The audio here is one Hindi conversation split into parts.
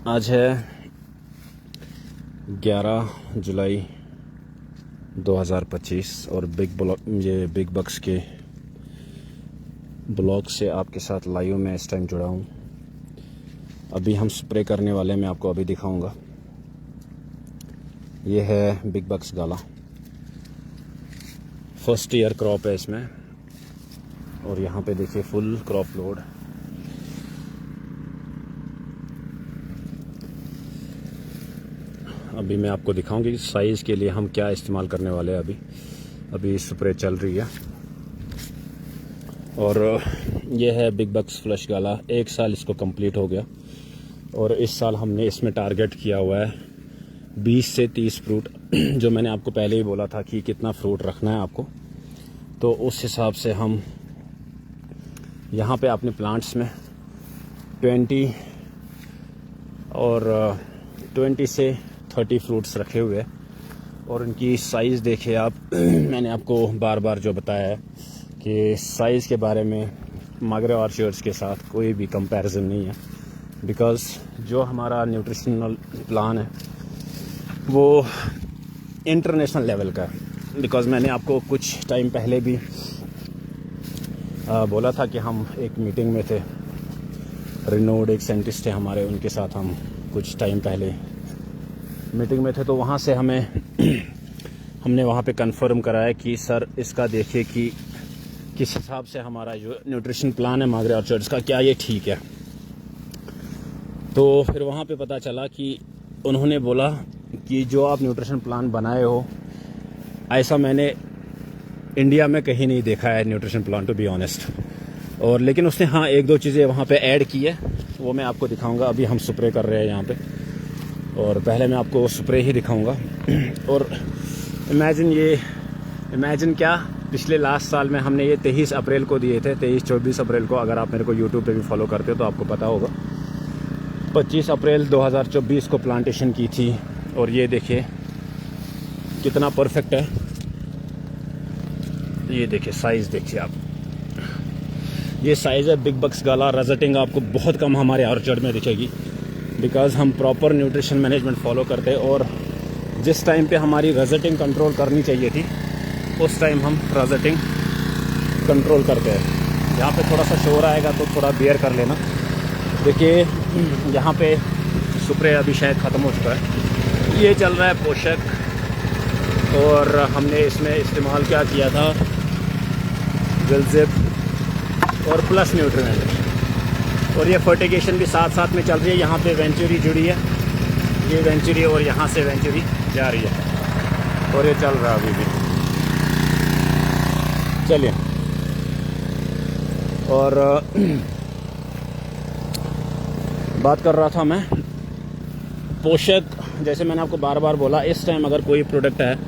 आज है 11 जुलाई 2025 और बिग बक्स के ब्लॉग से आपके साथ लाइव में इस टाइम जुड़ा हूँ। अभी हम स्प्रे करने वाले हैं, मैं आपको अभी दिखाऊंगा। ये है बिग बक्स गाला, फर्स्ट ईयर क्रॉप है इसमें और यहाँ पे देखिए फुल क्रॉप लोड। अभी मैं आपको दिखाऊंगी साइज़ के लिए हम क्या इस्तेमाल करने वाले हैं। अभी स्प्रे चल रही है और ये है बिग बक्स फ्लश गाला। 1 साल इसको कंप्लीट हो गया और इस साल हमने इसमें टारगेट किया हुआ है 20 से 30 फ्रूट जो मैंने आपको पहले ही बोला था कि कितना फ्रूट रखना है आपको, तो उस हिसाब से हम यहाँ पे अपने प्लांट्स में 20 से 30 फ्रूट्स रखे हुए हैं और इनकी साइज़ देखिए आप। मैंने आपको बार बार जो बताया है कि साइज़ के बारे में मागरे ऑर्चर्ड्स के साथ कोई भी कंपैरिजन नहीं है, बिकॉज़ जो हमारा न्यूट्रिशनल प्लान है वो इंटरनेशनल लेवल का है। बिकॉज़ मैंने आपको कुछ टाइम पहले भी बोला था कि हम एक मीटिंग में थे, रिनोड एक साइंटिस्ट थे हमारे, उनके साथ हम कुछ टाइम पहले मीटिंग में थे। तो वहाँ से हमने वहाँ पे कंफर्म कराया कि सर इसका देखिए कि किस हिसाब से हमारा जो न्यूट्रिशन प्लान है मागरे ऑर्चर्ड्स का, क्या ये ठीक है। तो फिर वहाँ पे पता चला कि उन्होंने बोला कि जो आप न्यूट्रिशन प्लान बनाए हो ऐसा मैंने इंडिया में कहीं नहीं देखा है nutrition plan, to be honest. और लेकिन उसने हाँ 1-2 चीज़ें वहाँ पे ऐड की है, वो मैं आपको दिखाऊंगा। अभी हम स्प्रे कर रहे हैं यहाँ पे और पहले मैं आपको स्प्रे ही दिखाऊंगा। और इमेजिन क्या, पिछले लास्ट साल में हमने ये 23 अप्रैल को दिए थे, 23-24 अप्रैल को। अगर आप मेरे को यूट्यूब पे भी फॉलो करते हो तो आपको पता होगा। 25 अप्रैल 2024 को प्लांटेशन की थी और ये देखिए कितना परफेक्ट है। ये देखिए साइज़ देखिए आप, ये साइज़ है बिग बक्स गाला। रजटिंग आपको बहुत कम हमारे ऑर्चर्ड में दिखेगी, बिकॉज़ हम प्रॉपर न्यूट्रिशन मैनेजमेंट फॉलो करते हैं और जिस टाइम पे हमारी रजटिंग कंट्रोल करनी चाहिए थी उस टाइम हम रजटिंग कंट्रोल करते हैं। यहाँ पे थोड़ा सा शोर आएगा तो थोड़ा बेयर कर लेना। देखिए यहाँ पे स्प्रे अभी शायद ख़त्म हो चुका है। ये चल रहा है पोषक और हमने इसमें इस्तेमाल क्या किया था, विलजिप और प्लस न्यूट्रिएंट। और ये फर्टिगेशन भी साथ साथ में चल रही है। यहाँ पे वेंचुरी जुड़ी है, ये वेंचुरी और यहाँ से वेंचुरी जा रही है और ये चल रहा है अभी भी। चलिए, और बात कर रहा था मैं पोषक। जैसे मैंने आपको बार बार बोला, इस टाइम अगर कोई प्रोडक्ट है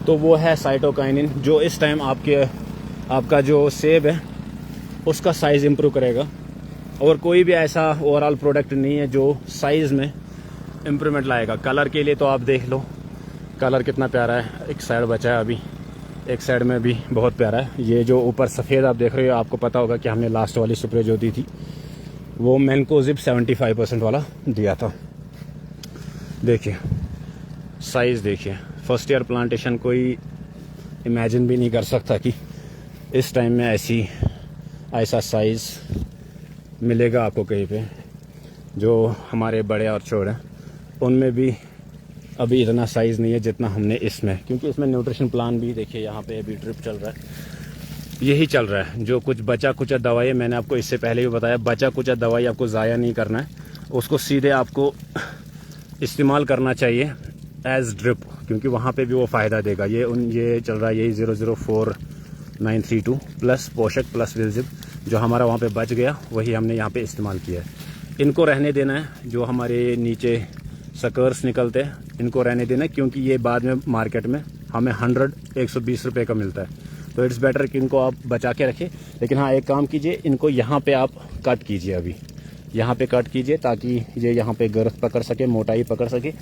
तो वो है साइटोकाइनिन, जो इस टाइम आपका जो सेब है उसका साइज़ इम्प्रूव करेगा। और कोई भी ऐसा ओवरऑल प्रोडक्ट नहीं है जो साइज़ में इम्प्रूवमेंट लाएगा। कलर के लिए तो आप देख लो, कलर कितना प्यारा है। एक साइड बचा है अभी, एक साइड में भी बहुत प्यारा है। ये जो ऊपर सफ़ेद आप देख रहे हो, आपको पता होगा कि हमने लास्ट वाली स्प्रे जो दी थी वो मैनकोजिब 75% वाला दिया था। देखिए साइज़ देखिए, फर्स्ट ईयर प्लांटेशन कोई इमेजिन भी नहीं कर सकता कि इस टाइम में ऐसा साइज़ मिलेगा आपको कहीं पे। जो हमारे बड़े ऑर्चर्ड हैं उनमें भी अभी इतना साइज़ नहीं है जितना हमने इसमें, क्योंकि इसमें न्यूट्रिशन प्लान भी देखिए यहाँ पे अभी ड्रिप चल रहा है, यही चल रहा है। जो कुछ बचा कुचा दवाई, मैंने आपको इससे पहले भी बताया, बचा कुचा दवाई आपको ज़ाया नहीं करना है, उसको सीधे आपको इस्तेमाल करना चाहिए एज ड्रिप, क्योंकि वहाँ पे भी वो फ़ायदा देगा। ये चल रहा है, यही 004932 प्लस पोषक प्लस विलजिप जो हमारा वहाँ पे बच गया, वही हमने यहाँ पे इस्तेमाल किया है। इनको रहने देना है, जो हमारे नीचे सकर्स निकलते हैं इनको रहने देना है, क्योंकि ये बाद में मार्केट में हमें 120 रुपये का मिलता है। तो इट्स बेटर कि इनको आप बचा के रखें। लेकिन हाँ, एक काम कीजिए, इनको यहाँ पे आप कट कीजिए, अभी यहाँ पे कट कीजिए ताकि ये यहाँ पे गर्थ पकड़ सके, मोटाई पकड़ सके।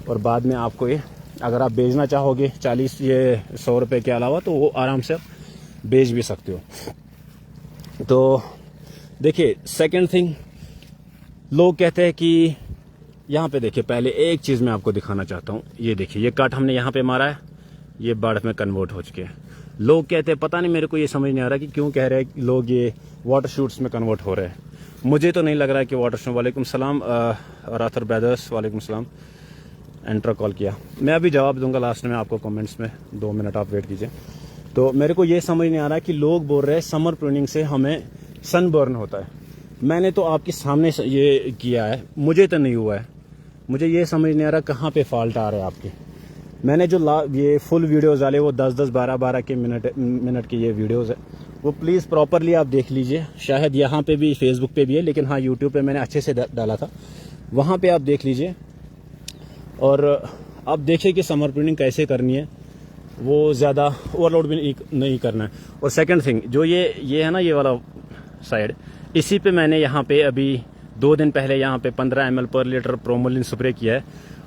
और बाद में आपको ये अगर आप बेचना चाहोगे 100 रुपये के अलावा, तो वो आराम से आप बेच भी सकते हो। तो देखिए, सेकंड थिंग, लोग कहते हैं कि यहाँ पे देखिए, पहले एक चीज़ मैं आपको दिखाना चाहता हूँ। ये देखिए, ये कट हमने यहाँ पे मारा है, ये बर्फ में कन्वर्ट हो चुके हैं। लोग कहते हैं, पता नहीं मेरे को ये समझ नहीं आ रहा कि क्यों कह रहे हैं लोग ये वाटर शूट्स में कन्वर्ट हो रहे हैं। मुझे तो नहीं लग रहा है कि वाटर शूट। वालेकुम सलाम राथर ब्रदर्स, वालेकुम सलाम। एंट्रा कॉल किया, मैं अभी जवाब दूंगा लास्ट में आपको कमेंट्स में, 2 मिनट आप वेट कीजिए। तो मेरे को ये समझ नहीं आ रहा कि लोग बोल रहे हैं समर प्रूनिंग से हमें सनबर्न होता है। मैंने तो आपके सामने ये किया है, मुझे तो नहीं हुआ है। मुझे ये समझ नहीं आ रहा कहाँ पे फॉल्ट आ रहा है आपके। मैंने जो ये फुल वीडियोज़ डाले वो 10-10, 12-12 के मिनट के ये वीडियोज़ है, वो प्लीज़ प्रॉपरली आप देख लीजिए। शायद यहाँ पे भी, फेसबुक पे भी है, लेकिन हाँ यूट्यूब पे मैंने अच्छे से डाला था, वहाँ पे आप देख लीजिए। और आप देखिए कि समर प्रूनिंग कैसे करनी है, वो ज़्यादा ओवरलोड भी नहीं करना है। और सेकंड थिंग, जो ये है ना, ये वाला साइड, इसी पे मैंने यहाँ पे अभी 2 दिन पहले यहाँ पे 15 ml पर लीटर प्रोमोलिन स्प्रे किया है।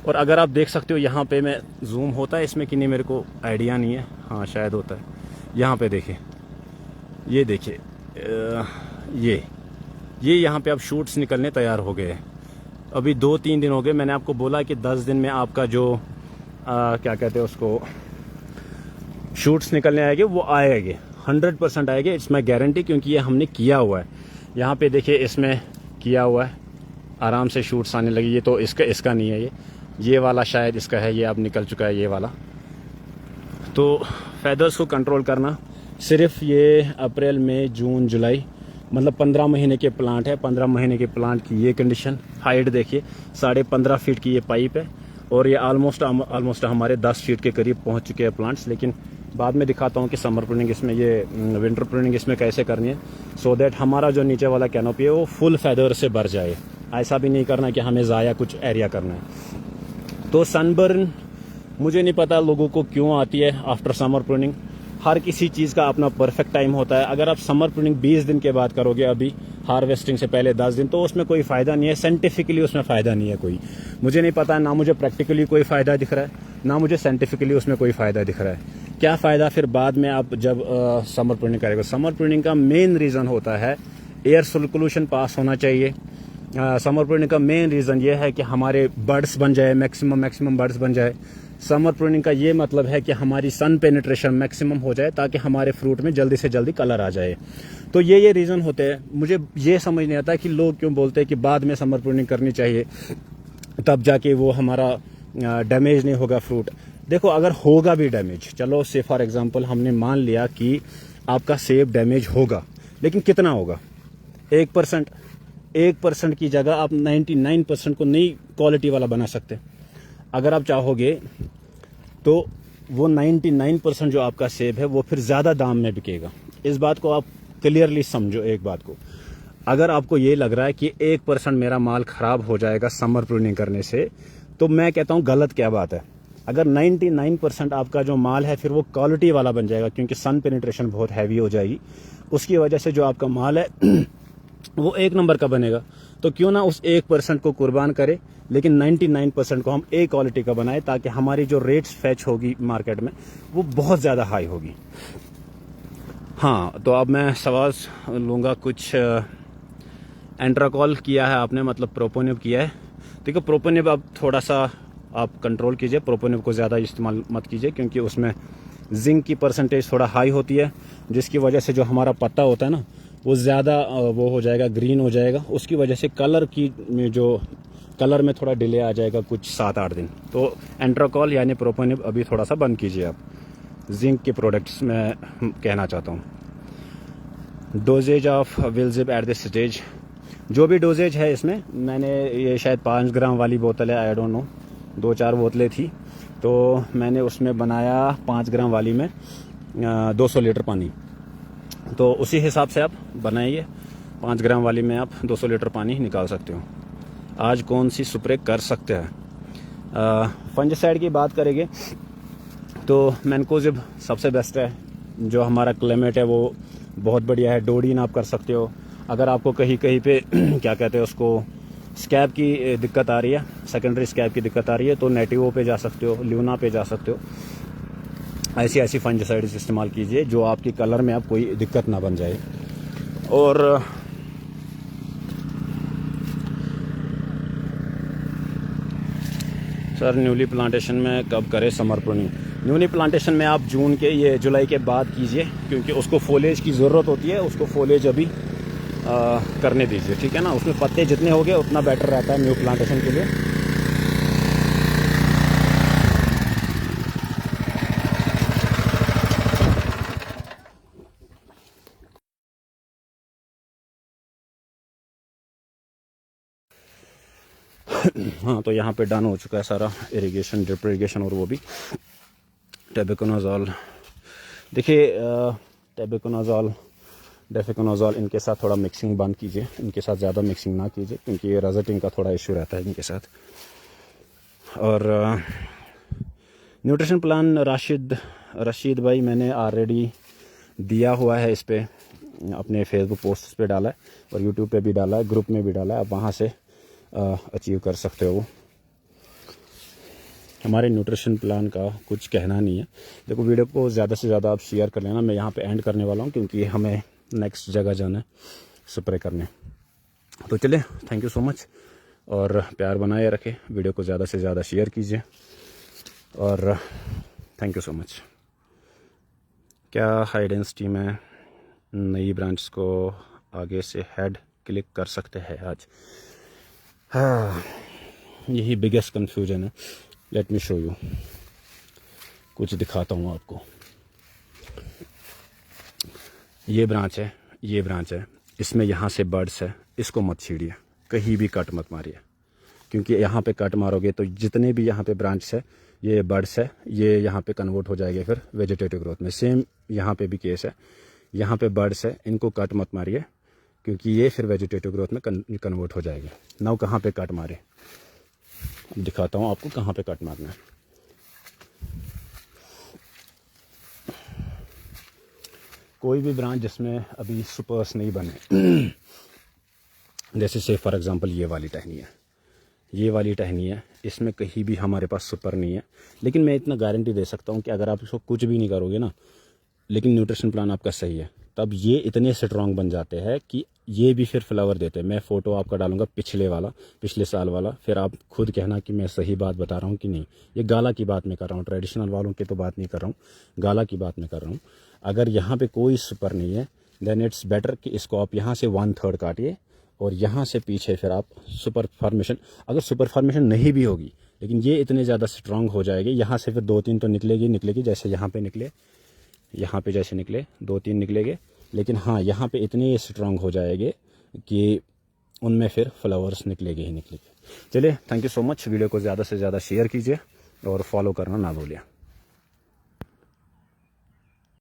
और अगर आप देख सकते हो यहाँ पे, मैं जूम होता है इसमें कि नहीं मेरे को आइडिया नहीं है, हाँ शायद होता है। यहाँ पे देखिए, ये देखिए, ये यहाँ पे अब शूट्स निकलने तैयार हो गए हैं। अभी 2-3 दिन हो गए। मैंने आपको बोला कि 10 दिन में आपका जो क्या कहते हैं उसको, शूट्स निकलने आएंगे, वो आएंगे, 100% आएंगे, इट्स माई गारंटी, क्योंकि ये हमने किया हुआ है। यहाँ पे देखिए, इसमें किया हुआ है, आराम से शूट्स आने लगी। ये तो इसका नहीं है, ये वाला शायद इसका है, ये अब निकल चुका है ये वाला। तो फेदर्स को कंट्रोल करना सिर्फ ये अप्रैल मई जून जुलाई, मतलब 15 महीने के प्लांट है। 15 महीने के प्लांट की ये कंडीशन, हाइट देखिए, 15.5 फीट की ये पाइप है। और ये ऑलमोस्ट हमारे 10 फीट के करीब पहुंच चुके हैं प्लांट्स। लेकिन बाद में दिखाता हूं कि समर प्रूनिंग इसमें, ये विंटर प्रूनिंग इसमें कैसे करनी है, सो दैट हमारा जो नीचे वाला कैनोपी है वो फुल फेदर से भर जाए। ऐसा भी नहीं करना कि हमें ज़ाया कुछ एरिया करना है। तो सनबर्न मुझे नहीं पता लोगों को क्यों आती है आफ्टर समर प्रूनिंग। हर किसी चीज़ का अपना परफेक्ट टाइम होता है। अगर आप समर प्रूनिंग 20 दिन के बाद करोगे, अभी हार्वेस्टिंग से पहले 10 दिन, तो उसमें कोई फ़ायदा नहीं है। साइंटिफिकली उसमें फ़ायदा नहीं है कोई। मुझे नहीं पता, ना मुझे प्रैक्टिकली कोई फ़ायदा दिख रहा है, ना मुझे साइंटिफिकली उसमें कोई फ़ायदा दिख रहा है। क्या फ़ायदा फिर बाद में आप जब समर प्रूनिंग करेंगे। समर प्रूनिंग का मेन रीज़न होता है एयर सर्कुलेशन पास होना चाहिए। समर प्रूनिंग का मेन रीज़न ये है कि हमारे बर्ड्स बन जाए, मैक्सिमम बर्ड्स बन जाए। समर प्रूनिंग का ये मतलब है कि हमारी सन पेनिट्रेशन मैक्सिमम हो जाए, ताकि हमारे फ्रूट में जल्दी से जल्दी कलर आ जाए। तो ये रीज़न होते हैं। मुझे ये समझ नहीं आता कि लोग क्यों बोलते हैं कि बाद में समर प्रूनिंग करनी चाहिए, तब जाके वो हमारा डैमेज नहीं होगा फ्रूट। देखो, अगर होगा भी डैमेज, चलो से फॉर एग्जांपल हमने मान लिया कि आपका सेब डैमेज होगा, लेकिन कितना होगा? 1% की जगह आप 99% को नई क्वालिटी वाला बना सकते। अगर आप चाहोगे तो वो 99% जो आपका सेब है वो फिर ज़्यादा दाम में बिकेगा। इस बात को आप क्लियरली समझो। एक बात को, अगर आपको ये लग रहा है कि 1% मेरा माल ख़राब हो जाएगा समर प्रूनिंग करने से, तो मैं कहता हूँ गलत क्या बात है। अगर 99% आपका जो माल है फिर वो क्वालिटी वाला बन जाएगा, क्योंकि सन पेनिट्रेशन बहुत हैवी हो जाएगी, उसकी वजह से जो आपका माल है वो 1 नंबर का बनेगा। तो क्यों ना उस 1% को कुर्बान करे, लेकिन 99% को हम ए क्वालिटी का बनाए, ताकि हमारी जो रेट्स फैच होगी मार्केट में वो बहुत ज़्यादा हाई होगी। हाँ, तो अब मैं सवाल लूँगा। कुछ एंट्राकॉल किया है आपने, मतलब प्रोपोनिव किया है। देखो, प्रोपोनिव अब थोड़ा सा आप कंट्रोल कीजिए, प्रोपोनिव को ज़्यादा इस्तेमाल मत कीजिए, क्योंकि उसमें जिंक की परसेंटेज थोड़ा हाई होती है, जिसकी वजह से जो हमारा पत्ता होता है ना, वो ज़्यादा वो हो जाएगा, ग्रीन हो जाएगा। उसकी वजह से कलर में थोड़ा डिले आ जाएगा, कुछ 7-8 दिन। तो एंट्राकॉल यानी प्रोपोनिव अभी थोड़ा सा बंद कीजिए आप। जिंक के प्रोडक्ट्स में कहना चाहता हूँ। Doses of vilzip at this stage, जो भी डोजेज है इसमें, मैंने ये शायद 5 ग्राम वाली बोतल है, आई डोंट नो, 2-4 बोतलें थी, तो मैंने उसमें बनाया 5 ग्राम वाली में 200 लीटर पानी। तो उसी हिसाब से आप बनाइए। 5 ग्राम वाली में आप 200 लीटर पानी निकाल सकते हो। आज कौन सी स्प्रे कर सकते हैं? फंजिसाइड की बात करेंगे तो मैनकोजिब सबसे बेस्ट है। जो हमारा क्लाइमेट है वो बहुत बढ़िया है। डोडीन आप कर सकते हो। अगर आपको कहीं पे क्या कहते हैं उसको, स्कैब की दिक्कत आ रही है, सेकेंडरी स्कैब की दिक्कत आ रही है, तो नेटिवो पे जा सकते हो, ल्यूना पे जा सकते हो। ऐसी फंजिसाइड्स इस्तेमाल कीजिए जो आपकी कलर में आप कोई दिक्कत ना बन जाए। और सर न्यूली प्लांटेशन में कब करें समर प्रूनिंग? न्यूली प्लांटेशन में आप जून के ये जुलाई के बाद कीजिए, क्योंकि उसको फोलेज की ज़रूरत होती है। उसको फोलेज अभी करने दीजिए, ठीक है ना। उसमें पत्ते जितने हो गए उतना बेटर रहता है न्यू प्लांटेशन के लिए। हाँ, तो यहाँ पे डन हो चुका है सारा इरिगेशन, ड्रिप इरिगेशन, और वो भी टेबुकोनाजोल। देखिए टेबुकोनाजोल, डेफिकोनाजोल, इनके साथ थोड़ा मिक्सिंग बंद कीजिए, इनके साथ ज़्यादा मिक्सिंग ना कीजिए, क्योंकि ये रजटिंग का थोड़ा इशू रहता है इनके साथ। और न्यूट्रिशन प्लान रशीद भाई मैंने ऑलरेडी दिया हुआ है, इस पर अपने फेसबुक पोस्ट पे डाला है और यूट्यूब पे भी डाला है, ग्रुप में भी डाला है। आप वहाँ से अचीव कर सकते हो। हमारे न्यूट्रिशन प्लान का कुछ कहना नहीं है। देखो, वीडियो को ज़्यादा से ज़्यादा आप शेयर कर लेना। मैं यहाँ पे एंड करने वाला हूँ, क्योंकि हमें नेक्स्ट जगह जाना है स्प्रे करने। तो चले, थैंक यू सो मच, और प्यार बनाए रखें। वीडियो को ज़्यादा से ज़्यादा शेयर कीजिए, और थैंक यू सो मच। क्या हाई डेंसिटी में नई ब्रांच को आगे से हेड क्लिक कर सकते हैं आज? हाँ, यही बिगेस्ट कन्फ्यूजन है। लेट मी शो यू, कुछ दिखाता हूँ आपको। ये ब्रांच है, ये ब्रांच है, इसमें यहाँ से बर्ड्स है, इसको मत छीड़िए, कहीं भी कट मत मारिए, क्योंकि यहाँ पे कट मारोगे तो जितने भी यहाँ पे ब्रांच है, ये बर्ड्स है, ये यहाँ पे कन्वर्ट हो जाएंगे फिर वेजिटेटिव ग्रोथ में। सेम यहाँ पे भी केस है, यहाँ पे बर्ड्स है, इनको कट मत मारिए, क्योंकि ये फिर वेजिटेटिव ग्रोथ में कन्वर्ट हो जाएगी। नाउ कहाँ पे कट मारे, दिखाता हूँ आपको कहाँ पे कट मारना है। कोई भी ब्रांच जिसमें अभी सुपर्स नहीं बने, जैसे से फॉर एग्जांपल ये वाली टहनी है, ये वाली टहनी है, इसमें कहीं भी हमारे पास सुपर नहीं है। लेकिन मैं इतना गारंटी दे सकता हूँ कि अगर आप इसको कुछ भी नहीं करोगे ना, लेकिन न्यूट्रिशन प्लान आपका सही है, तब ये इतने स्ट्रॉन्ग बन जाते हैं कि ये भी फिर फ्लावर देते हैं। मैं फ़ोटो आपका डालूंगा पिछले साल वाला, फिर आप खुद कहना कि मैं सही बात बता रहा हूँ कि नहीं। ये गाला की बात मैं कर रहा हूँ, ट्रेडिशनल वालों की तो बात नहीं कर रहा हूँ, गाला की बात मैं कर रहा हूँ। अगर यहाँ पे कोई सुपर नहीं है, देन इट्स बेटर कि इसको आप यहाँ से 1/3 काटिए, और यहाँ से पीछे फिर आप सुपर फॉर्मेशन, अगर सुपर फॉर्मेशन नहीं भी होगी, लेकिन ये इतने ज़्यादा स्ट्रॉन्ग हो जाएगी, यहाँ से फिर 2-3 तो निकलेगी, जैसे यहाँ पे निकले, यहाँ पे जैसे निकले 2-3 निकलेंगे। लेकिन हाँ, यहाँ पे इतने स्ट्रॉन्ग हो जाएंगे कि उनमें फिर फ्लावर्स निकलेंगे ही निकलेंगे। चलिए, thank you so much. Video को ज़्यादा से ज़्यादा शेयर कीजिए और फॉलो करना ना भूलिए।